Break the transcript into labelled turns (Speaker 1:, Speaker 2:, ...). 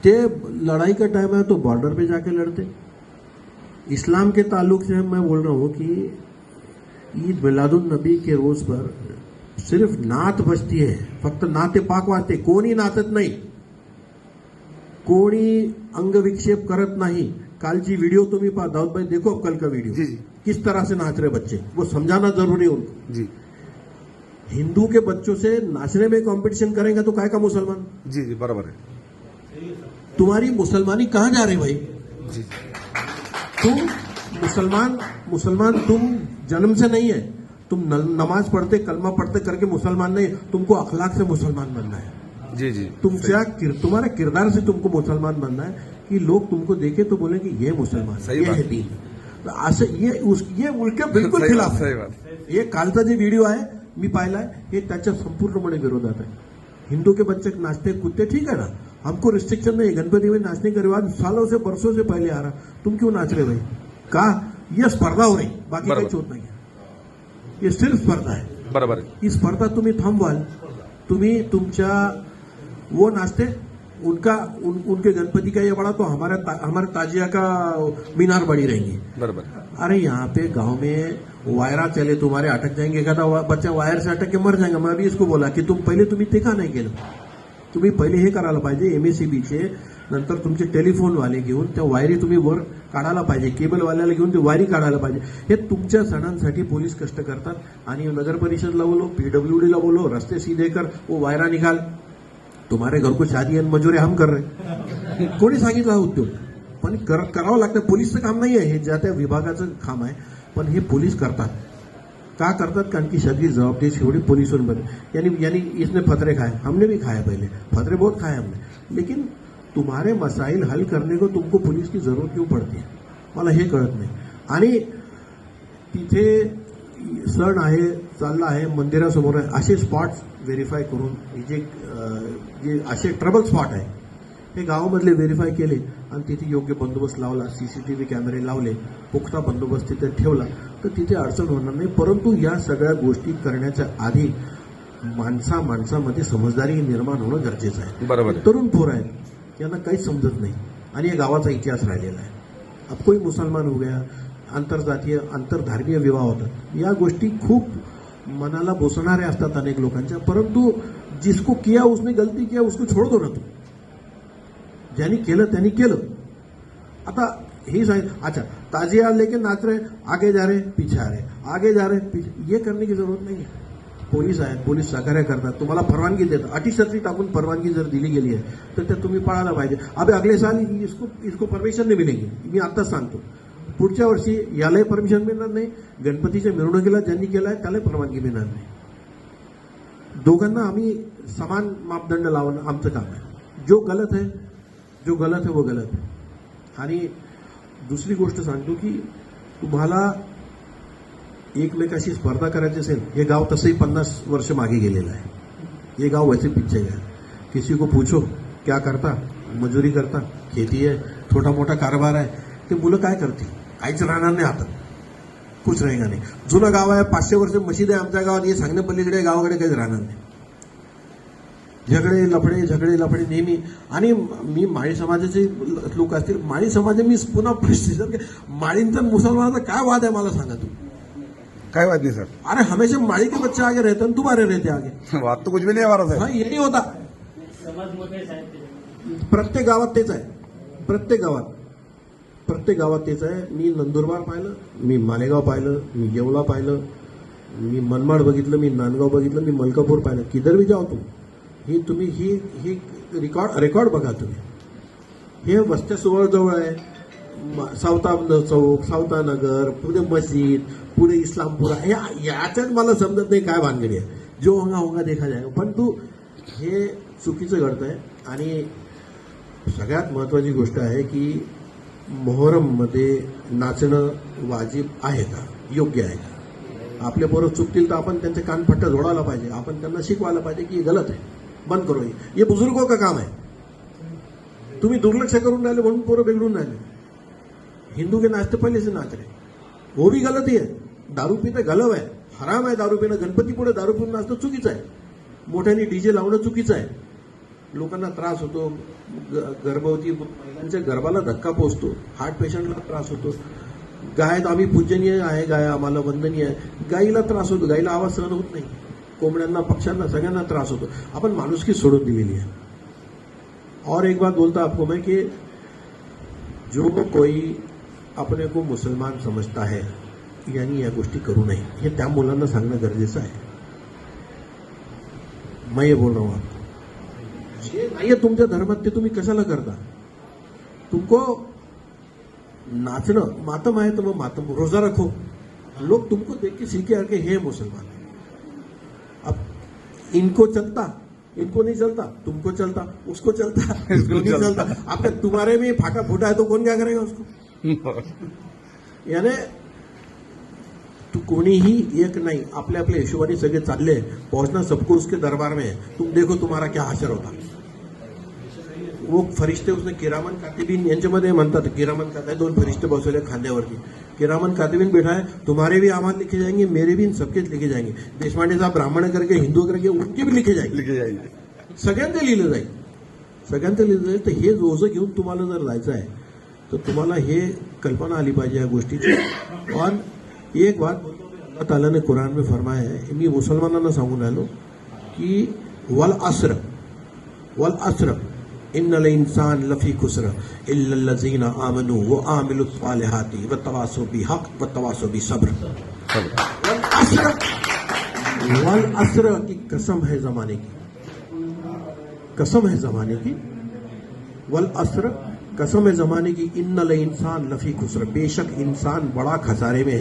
Speaker 1: ते लड़ाई का टाइम है तो बॉर्डर पे जाके लड़ते। इस्लाम के ताल्लुक से मैं बोल रहा हूं कि ईद मिलादुन नबी के रोज पर सिर्फ नात बजती है, फक्त नाते पाक वाजते, कोणी नाचत नाही, कोणी अंगविक्षेप करत नहीं। कालची वीडियो तुम्ही पहा, दाऊद भाई देखो कल का वीडियो,
Speaker 2: जी जी
Speaker 1: किस तरह से नाच रहे बच्चे, वो समझाना जरूरी है उनको।
Speaker 2: जी
Speaker 1: हिंदू के बच्चों से नाचने में कंपटीशन करेंगे तो काय का मुसलमान?
Speaker 2: जी जी बराबर है
Speaker 1: तुम्हारी मुसलमानी कहां जा रही भाई?
Speaker 2: जी
Speaker 1: तुम मुसलमान तुम जन्म से नहीं है, तुम नमाज पढ़ते कलमा पढ़ते करके मुसलमान नहीं, तुमको अखलाक से मुसलमान बनना है।
Speaker 2: जी जी
Speaker 1: तुम्हारे किरदार से तुमको मुसलमान बनना है कि लोग तुमको देखे तो बोले कि ये मुसलमान,
Speaker 2: सही
Speaker 1: ये
Speaker 2: बात।
Speaker 1: है दीन। तो असं ये उलके बिलकुल
Speaker 2: सही
Speaker 1: खिलाफ
Speaker 2: बात,
Speaker 1: आहे।
Speaker 2: सही बात।
Speaker 1: हे कालचा जे व्हिडिओ आहे मी पाहिलाय, हे त्याच्या संपूर्णपणे विरोधात आहे। हिंदू के बच्चे नाचते कूदते, ठीक है ना, हमको रिस्ट्रिक्शन नहीं है, गणपति में नाचने का रिवाज सालों से बरसों से पहले आ रहा, तुम क्यों नाच रहे भाई? का ये स्पर्धा हो रही, बाकी काही
Speaker 2: बरोबर।
Speaker 1: होत नाही, ये सिर्फ स्पर्धा है।
Speaker 2: बराबर है
Speaker 1: ही स्पर्धा तुम्ही थांबवाल, तुम्ही तुमच्या वो नाचते उनके गणपति का ये बड़ा तो हमारे ताजिया का मीनार बड़ी रहेंगी।
Speaker 2: बराबर
Speaker 1: अरे यहाँ पे गांव में वायरा चले, तुम्हारे अटक जाएंगे, एखादा बच्चा वायर से अटक के मर जाएगा। मैं अभी इसको बोला की तुम्ही ते का नाही केलं? तुम्ही पहिले हे करायला पाहिजे, एमएससीबीचे नंतर तुमचे टेलिफोनवाले घेऊन त्या वायरी तुम्ही वर काढायला पाहिजे, केबलवाल्याला घेऊन ते वायरी काढायला पाहिजे। हे तुमच्या सणांसाठी पोलीस कष्ट करतात आणि नगर परिषदला बोलो, पीडब्ल्यूडीला बोलो, रस्ते सीधे कर, वो वायरा निकाल, तुम्हारे घर को शादी आणि मजुरी हम कर रहे। कोणी सांगितलं हा उद्योग? पण करावं लागतं, पोलीसचं काम नाही आहे हे, ज्या त्या विभागाचं काम आहे, पण हे पोलीस करतात। का करतात? कारण की सगळी जवाबदेही शेवटी पुलिसों पर। यानी इसने फतरे खाए, हमने भी खाए, पहले फतरे बहुत खाए हमने, लेकिन तुम्हारे मसाइल हल करने को तुमको पुलिस की जरूरत क्यों पड़ती है, मला हे कळत नाही। आणि तिथे सण आहे, चालला आहे, मंदिरासमोर आहे, असे स्पॉट्स व्हेरीफाय करून जे असे ट्रबल स्पॉट आहे हे गावामधले व्हेरीफाय केले आणि तिथे योग्य बंदोबस्त लावला, सीसीटीव्ही कॅमेरे लावले, पुख्ता बंदोबस्त तिथे ठेवला, तर तिथे अडचण होणार नाही। परंतु या सगळ्या गोष्टी करण्याच्या आधी माणसामध्ये समजदारी निर्माण होणं गरजेचं आहे।
Speaker 2: बरोबर।
Speaker 1: तरुण पोर आहेत, यांना काहीच समजत नाही आणि या गावाचा इतिहास राहिलेला आहे। अब कोई मुसलमान हो गया, आंतरजातीय आंतरधर्मीय विवाह होतात, या गोष्टी खूप मनाला बोसणाऱ्या असतात अनेक लोकांच्या, परंतु जिसको किया उसने गलती किया उसको छोड़ दो ना तू, ज्यांनी केलं त्यांनी केलं। आता ही अच्छा ताजिया लेके नाच रहे, आगे जा रहे पीछे आ रहे, आगे जा रहे पीछे, ये करने की जरूरत नहीं है। पोलीस आहेत, पोलीस सहकार्य करतात, तुम्हाला परवानगी देतात, अटीशर्ती टाकून परवानगी जर दिली गेली आहे तर त्या तुम्ही पाळायला पाहिजे। अबे अगले साल इसको परमिशन नहीं मिलेगी, मी आताच सांगतो। पुढच्या वर्षी यालाही परमिशन मिळणार नाही, गणपतीच्या मिरवणुकीला ज्यांनी केलं आहे त्यालाही परवानगी मिळणार नाही। दोघांना आम्ही समान मापदंड लावणं आमचं काम आहे। जो गलत है वो गलत है। आणि दुसरी गोष्ट सांगतो की तुम्हाला एकमेकाशी स्पर्धा करायची असेल, हे गाव तसंही 50 वर्ष मागे गेलेलं आहे, हे गाव वैसे पीछे गया। किसी को पूछो क्या करता, मजुरी करता, खेती है, छोटा मोठा कारभार आहे, ते मुलं काय करतील? काहीच राहणार नाही, आता कुछ रहेगा नाही। जुनं गाव आहे, 500 वर्ष मशीद आहे आमच्या गावात, हे सांगण्या पलीकडे गावाकडे काहीच राहणार नाही। झगडे लफडे नेहमी। आणि मी माळी समाजाचे लोक असतील, माळी समाज मी पुन्हा प्रश्न, माळींचा मुसलमानाचा काय वाद आहे मला सांगा तुम्ही?
Speaker 2: काय बात नहीं सर,
Speaker 1: अरे हमेशा माळी के बच्चे आगे रहते हैं, तुम्हारे रहते आगे,
Speaker 2: बात तो कुछ भी नहीं हमारा सर।
Speaker 1: हाँ ये नहीं होता। प्रत्येक गावात तेच आहे, प्रत्येक गावात तेच आहे। मी नंदुरबार पाहिलं, मी मालेगाव पाहिलं, मी येवला पाहिलं, मी मनमाड बघितलं, मी नांदगाव बघितलं, मी मलकापूर पाहिलं, किधर भी जाओ तुम्ही ही रेकॉर्ड बघा तुम्ही। हे वस्त्या जवळ आहे, सावता चौक, सावता नगर, पुढे मस्जिद, पुढे इस्लामपुरा, याच्यात मला समजत नाही काय भानगडी आहे। जो होगा देखा जाएगा, पण तू हे चुकीचं घडतंय। आणि सगळ्यात महत्वाची गोष्ट आहे की मोहरममध्ये नाचणं वाजिब आहे का, योग्य आहे का? आपले पोरं चुकतील तर आपण त्यांचे कानफट्टा जोडायला पाहिजे, आपण त्यांना शिकवायला पाहिजे की हे गलत आहे, बंद करो, ये बुजुर्गों का काम है। तुम्ही दुर्लक्ष करून राहिले म्हणून पोरं बिघडून राहिले। हिंदू के नाचते पहले से नाच रहे, वो भी गलत ही है। दारू पिणं गलव आहे, हराम आहे दारू पिणं, गणपती पुढे दारू पिऊन नाचणं चुकीचं आहे, मोठ्याने डीजे लावणं चुकीचं आहे। लोकांना त्रास होतो, गर्भवती महिलांच्या गर्भाला धक्का पोचतो, हार्ट पेशंटला त्रास होतो. गाय आम्ही पूजनीय आहे, गाय आम्हाला वंदनीय आहे. गायीला त्रास होतो, गायीला आवाज सहन होत नाही. कोंबड्यांना, पक्ष्यांना, सगळ्यांना त्रास होतो. आपण माणुसकी सोडून दिलेली आहे. और एक बात बोलता आपको मैं कि जो कोई अपने को मुसलमान समजता है यांनी या गोष्टी करू नये, हे त्या मुलांना सांगणं गरजेचं आहे. मैं ये बोल रहा हूं आपको, जे नाहीये तुमच्या धर्मात ते तुम्ही कशाला करता? तुमको नाचणं मातम आहे तर मग मातम, रोजा रखो. लोग तुमको देख के सीखे आके हे मुसलमान है. अब इनको चलता, इनको नहीं चलता, तुमको चलता, उसको चलता, इसको नहीं चलता. अब तुम्हारे में फाका फूटा है तो कौन क्या करेगा उसको? यानी तू कोणीही एक नाही, आपल्या आपल्या हिशोबाने सगळे चालले. पहुंचना सबको उसके दरबार में है. तुम देखो तुम्हारा क्या हाशर होता. वो फरिश्ते उसने किरामन कातिबीन यांच्यामध्ये म्हणतात, किरामन कातिबीन 2 फरिश्ते बसवले खांद्यावरती. किरामन कातिबीन बैठा है, तुम्हारे भी आमाल लिखे जाएंगे, मेरे भी, सबके लिखे जाएंगे. देशपांडे साहब ब्राह्मण करके हिंदू करके उनके भी लिखे जाएंगे.
Speaker 2: लिखे जाईल.
Speaker 1: सगळ्यांचे लिहिलं जाईल, सगळ्यांचं लिहिलं जाईल. तर हे रोजं घेऊन तुम्हाला जर जायचं आहे तर तुम्हाला हे कल्पना आली पाहिजे या गोष्टीची. और एक बात अल्लाह ताला ने कुरान में फरमाया है, मी मुसलमानांना सांगून राहिलो की वल अस्र इन्नल इंसान लफी खुस्र इल्लल लजीना आमनू व आमिलुस सालिहाती व तवासौ बिहक व तवासौ बिसब्र. वल अस्र की कसम है जमाने की, कसम है जमाने की. वल अस्र कसम है जमाने की, इन्नल इंसान लफी खुस्र, बेशक इंसान बड़ा खसारे में है.